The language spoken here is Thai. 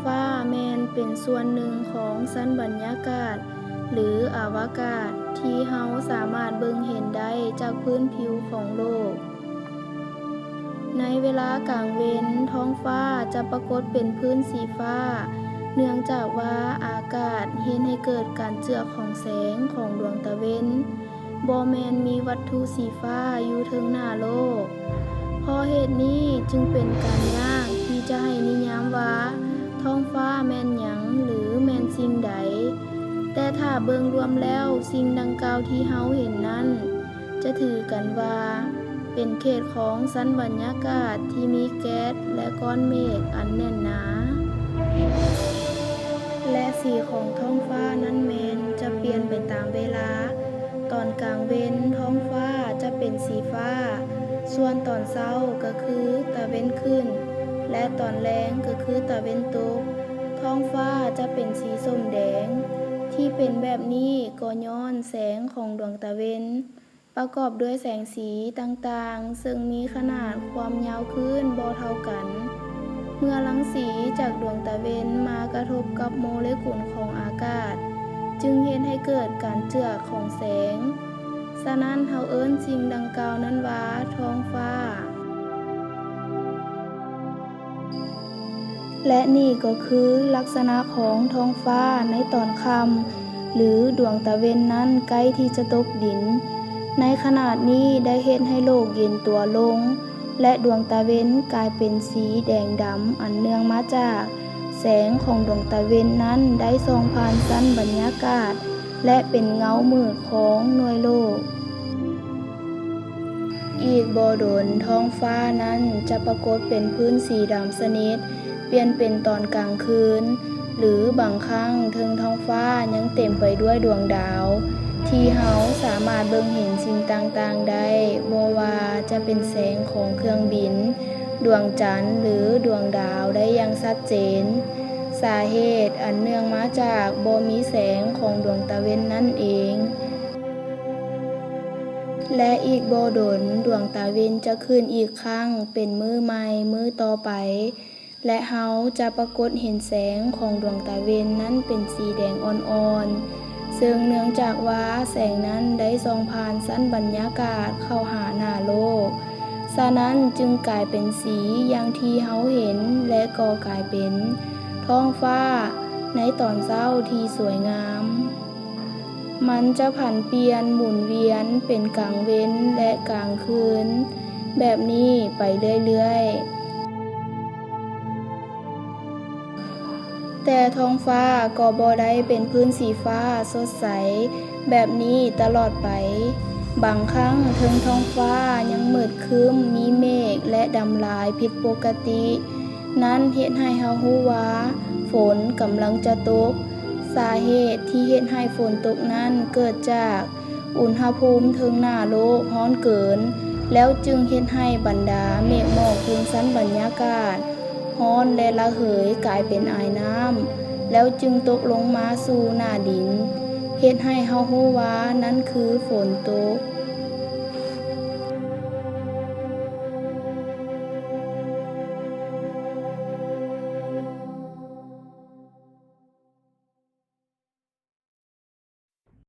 ฟ้าแม่นเป็นส่วนหนึ่งของชั้นบรรยากาศหรืออวกาศที่เฮาสามารถเบิ่งเห็นได้จากพื้นผิวของโลกในเวลากลางเว้นท้องฟ้าจะปรากฏเป็นพื้นสีฟ้าเนื่องจากว่าอากาศเฮ็ดให้เกิดการเจือของแสงของดวงตะเว้นบ่แม่นมีวัตถุสีฟ้าอยู่เทิงหน้าโลกเพราะเหตุนี้จึงเป็นการยากที่จะให้นิยามว่าท้องฟ้าแม่นหยังหรือแม่นสิ่งใดแต่ถ้าเบิ่งรวมแล้วสิ่งดังกล่าวที่เฮาเห็นนั้นจะถือกันว่าเป็นเขตของชั้นบรรยากาศที่มีแก๊สและก้อนเมฆอันแน่นหนาและสีของท้องฟ้านั้นแม้นจะเปลี่ยนไปตามเวลาตอนกลางเว้นท้องฟ้าจะเป็นสีฟ้าส่วนตอนเช้าก็คือตะเว้นขึ้นและตอนแลงก็คือตะเว้นตกท้องฟ้าจะเป็นสีส้มแดงที่เป็นแบบนี้ก็ย้อนแสงของดวงตะเว้นประกอบด้วยแสงสีต่างๆซึ่งมีขนาดความยาวคลื่นบ่เท่ากันเมื่อรังสีจากดวงตะเว้นมากระทบกับโมเลกุลของอากาศจึงเฮ็ดให้เกิดการเจือของแสงฉะนั้นเฮาเอิ้นสิ่งดังกล่าวนั้นว่าท้องฟ้าและนี่ก็คือลักษณะของท้องฟ้าในตอนค่ำหรือดวงตะเว้นนั้นใกล้ที่จะตกดินในขนาดนี้ได้เฮ็ดให้โลกเย็นตัวลงและดวงตะเว้นกลายเป็นสีแดงดำอันเนื่องมาจากแสงของดวงตะเว้นนั้นได้ส่องผ่านชั้นบรรยากาศและเป็นเงามืดของหน่วยโลกอีกบ่โดนท้องฟ้านั้นจะปรากฏเป็นพื้นสีดำสนิทเปลี่ยนเป็นตอนกลางคืนหรือบางครั้งถึงท้องฟ้ายังเต็มไปด้วยดวงดาวที่เฮาสามารถเบิ่งเห็นสิ่งต่างๆได้บ่ว่าจะเป็นแสงของเครื่องบินดวงจันทร์หรือดวงดาวได้อย่างชัดเจนสาเหตุอันเนื่องมาจากบ่มีแสงของดวงตะเว้นนั่นเองและอีกบ่ดนดวงตะเว้นจะขึ้นอีกครั้งเป็นมื้อใหม่มื้อต่อไปและเฮาจะปรากฏเห็นแสงของดวงตะเว้นนั้นเป็นสีแดงอ่อนๆซึ่งเนื่องจากว่าแสงนั้นได้ส่องผ่านชั้นบรรยากาศเข้าหาหน้าโลกฉะนั้นจึงกลายเป็นสีอย่างที่เฮาเห็นและก็กลายเป็นท้องฟ้าในตอนเช้าที่สวยงามมันจะผันเปลี่ยนหมุนเวียนเป็นกลางเว้นและกลางคืนแบบนี้ไปเรื่อยๆแต่ท้องฟ้าก็บ่ได้เป็นพื้นสีฟ้าสดใสแบบนี้ตลอดไปบางครั้งถึงท้องฟ้ายังมืดครึ้มมีเมฆและดำหลายผิดปกตินั้นเฮ็ดให้เฮารู้ว่าฝนกำลังจะตกสาเหตุที่เฮ็ดให้ฝนตกนั้นเกิดจากอุณหภูมิเทิงหน้าโลกร้อนเกินแล้วจึงเฮ็ดให้บรรดาเมฆหมอกพื้นชั้นบรรยากาศร้อนและระเหยกลายเป็นอายน้ำแล้วจึงตกลงมาสู่หน้าดินเฮ็ดให้เฮารู้ว่านั่นคือฝนตก